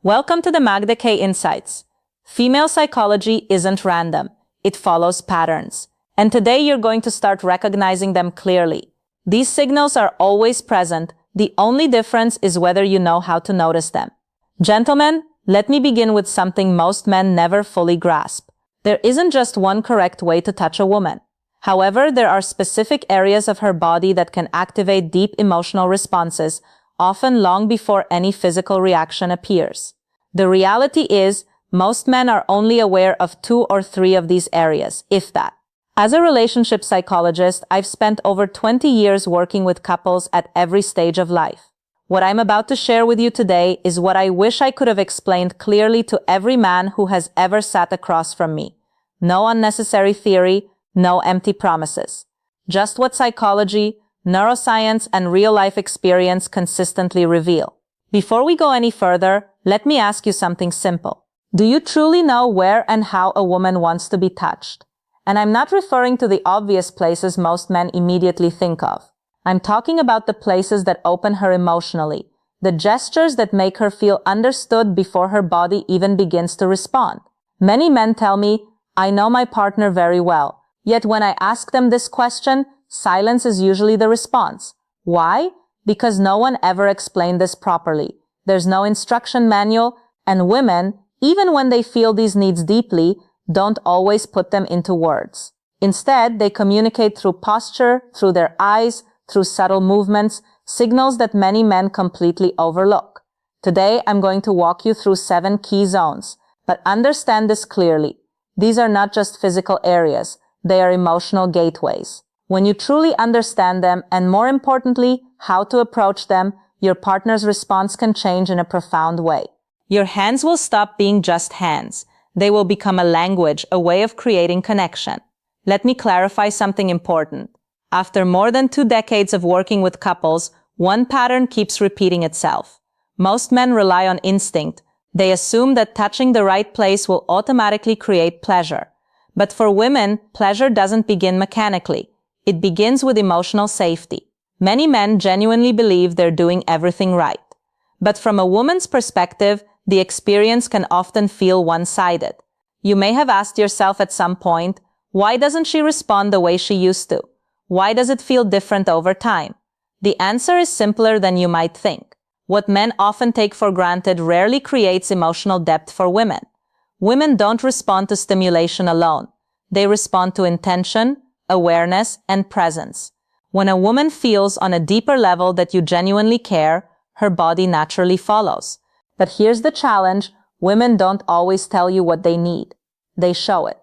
Welcome to the Magda K Insights. Female psychology isn't random. It follows patterns. And today you're going to start recognizing them clearly. These signals are always present. The only difference is whether you know how to notice them. Gentlemen, let me begin with something most men never fully grasp. There isn't just one correct way to touch a woman. However, there are specific areas of her body that can activate deep emotional responses, often long before any physical reaction appears. The reality is, most men are only aware of 2 or 3 of these areas, if that. As a relationship psychologist, I've spent over 20 years working with couples at every stage of life. What I'm about to share with you today is what I wish I could have explained clearly to every man who has ever sat across from me. No unnecessary theory, no empty promises. Just what psychology, neuroscience, and real-life experience consistently reveal. Before we go any further, let me ask you something simple. Do you truly know where and how a woman wants to be touched? And I'm not referring to the obvious places most men immediately think of. I'm talking about the places that open her emotionally, the gestures that make her feel understood before her body even begins to respond. Many men tell me, I know my partner very well, yet when I ask them this question, silence is usually the response. Why? Because no one ever explained this properly. There's no instruction manual, and women, even when they feel these needs deeply, don't always put them into words. Instead, they communicate through posture, through their eyes, through subtle movements, signals that many men completely overlook. Today, I'm going to walk you through 7 key zones, but understand this clearly. These are not just physical areas, they are emotional gateways. When you truly understand them, and more importantly, how to approach them, your partner's response can change in a profound way. Your hands will stop being just hands. They will become a language, a way of creating connection. Let me clarify something important. After more than 2 decades of working with couples, one pattern keeps repeating itself. Most men rely on instinct. They assume that touching the right place will automatically create pleasure. But for women, pleasure doesn't begin mechanically. It begins with emotional safety. Many men genuinely believe they're doing everything right. But from a woman's perspective, the experience can often feel one-sided. You may have asked yourself at some point, why doesn't she respond the way she used to? Why does it feel different over time? The answer is simpler than you might think. What men often take for granted rarely creates emotional depth for women. Women don't respond to stimulation alone. They respond to intention, awareness, and presence. When a woman feels on a deeper level that you genuinely care, her body naturally follows. But here's the challenge, women don't always tell you what they need. They show it.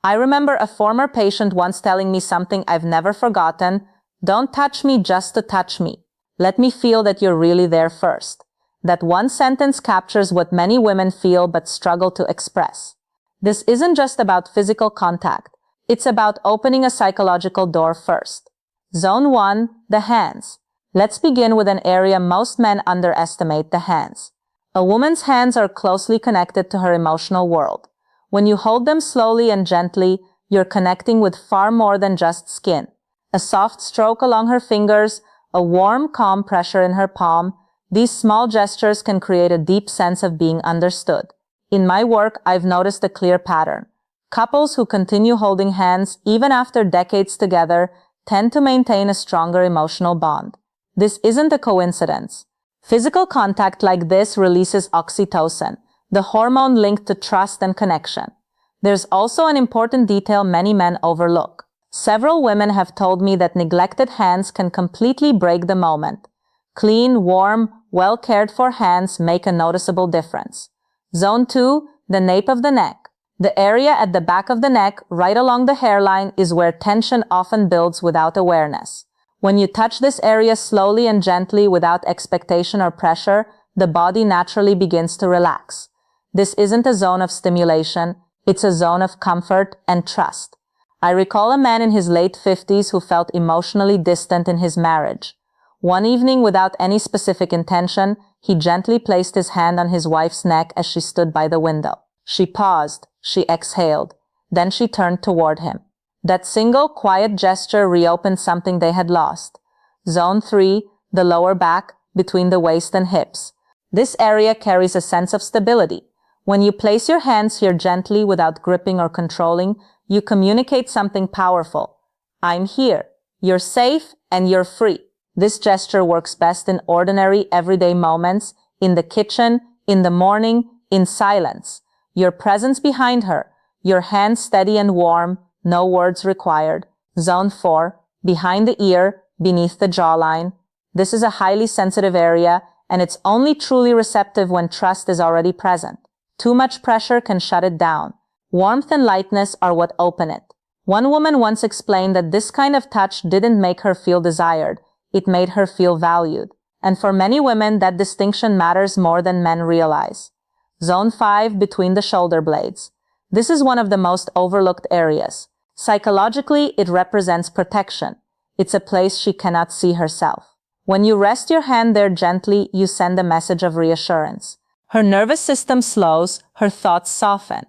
I remember a former patient once telling me something I've never forgotten, don't touch me just to touch me. Let me feel that you're really there first. That one sentence captures what many women feel but struggle to express. This isn't just about physical contact. It's about opening a psychological door first. Zone 1, the hands. Let's begin with an area most men underestimate, the hands. A woman's hands are closely connected to her emotional world. When you hold them slowly and gently, you're connecting with far more than just skin. A soft stroke along her fingers, a warm, calm pressure in her palm, these small gestures can create a deep sense of being understood. In my work, I've noticed a clear pattern. Couples who continue holding hands even after decades together tend to maintain a stronger emotional bond. This isn't a coincidence. Physical contact like this releases oxytocin, the hormone linked to trust and connection. There's also an important detail many men overlook. Several women have told me that neglected hands can completely break the moment. Clean, warm, well-cared-for hands make a noticeable difference. Zone 2, the nape of the neck. The area at the back of the neck, right along the hairline, is where tension often builds without awareness. When you touch this area slowly and gently without expectation or pressure, the body naturally begins to relax. This isn't a zone of stimulation, it's a zone of comfort and trust. I recall a man in his late 50s who felt emotionally distant in his marriage. One evening, without any specific intention, he gently placed his hand on his wife's neck as she stood by the window. She paused, she exhaled, then she turned toward him. That single, quiet gesture reopened something they had lost. Zone 3, the lower back, between the waist and hips. This area carries a sense of stability. When you place your hands here gently without gripping or controlling, you communicate something powerful. I'm here. You're safe and you're free. This gesture works best in ordinary, everyday moments, in the kitchen, in the morning, in silence. Your presence behind her, your hands steady and warm, no words required. Zone 4, behind the ear, beneath the jawline. This is a highly sensitive area, and it's only truly receptive when trust is already present. Too much pressure can shut it down. Warmth and lightness are what open it. One woman once explained that this kind of touch didn't make her feel desired, it made her feel valued. And for many women, that distinction matters more than men realize. Zone 5, between the shoulder blades. This is one of the most overlooked areas. Psychologically, it represents protection. It's a place she cannot see herself. When you rest your hand there gently, you send a message of reassurance. Her nervous system slows, her thoughts soften.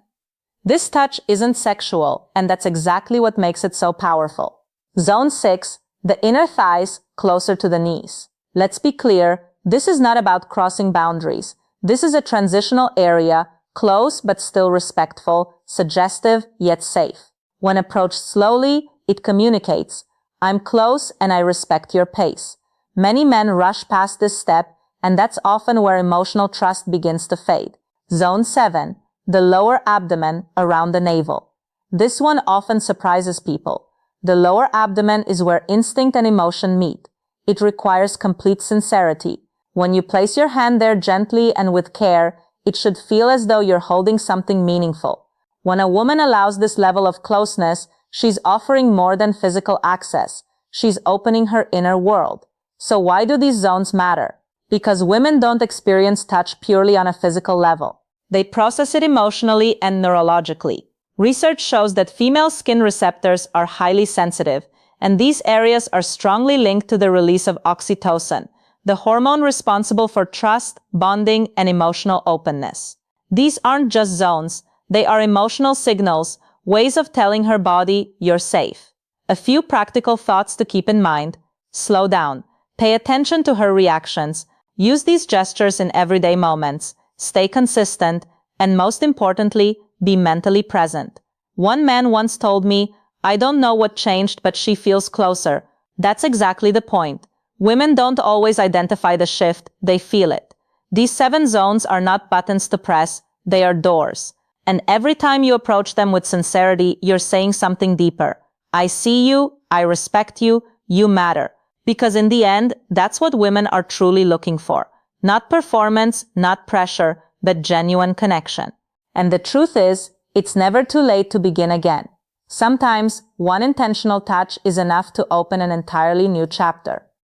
This touch isn't sexual, and that's exactly what makes it so powerful. Zone 6, the inner thighs, closer to the knees. Let's be clear, this is not about crossing boundaries. This is a transitional area, close but still respectful, suggestive yet safe. When approached slowly, it communicates, I'm close and I respect your pace. Many men rush past this step, and that's often where emotional trust begins to fade. Zone 7, the lower abdomen around the navel. This one often surprises people. The lower abdomen is where instinct and emotion meet. It requires complete sincerity. When you place your hand there gently and with care, it should feel as though you're holding something meaningful. When a woman allows this level of closeness, she's offering more than physical access. She's opening her inner world. So why do these zones matter? Because women don't experience touch purely on a physical level. They process it emotionally and neurologically. Research shows that female skin receptors are highly sensitive, and these areas are strongly linked to the release of oxytocin, the hormone responsible for trust, bonding, and emotional openness. These aren't just zones, they are emotional signals, ways of telling her body, you're safe. A few practical thoughts to keep in mind. Slow down. Pay attention to her reactions. Use these gestures in everyday moments. Stay consistent, and most importantly, be mentally present. One man once told me, I don't know what changed, but she feels closer. That's exactly the point. Women don't always identify the shift, they feel it. These 7 zones are not buttons to press, they are doors. And every time you approach them with sincerity, you're saying something deeper. I see you, I respect you, you matter. Because in the end, that's what women are truly looking for. Not performance, not pressure, but genuine connection. And the truth is, it's never too late to begin again. Sometimes, one intentional touch is enough to open an entirely new chapter.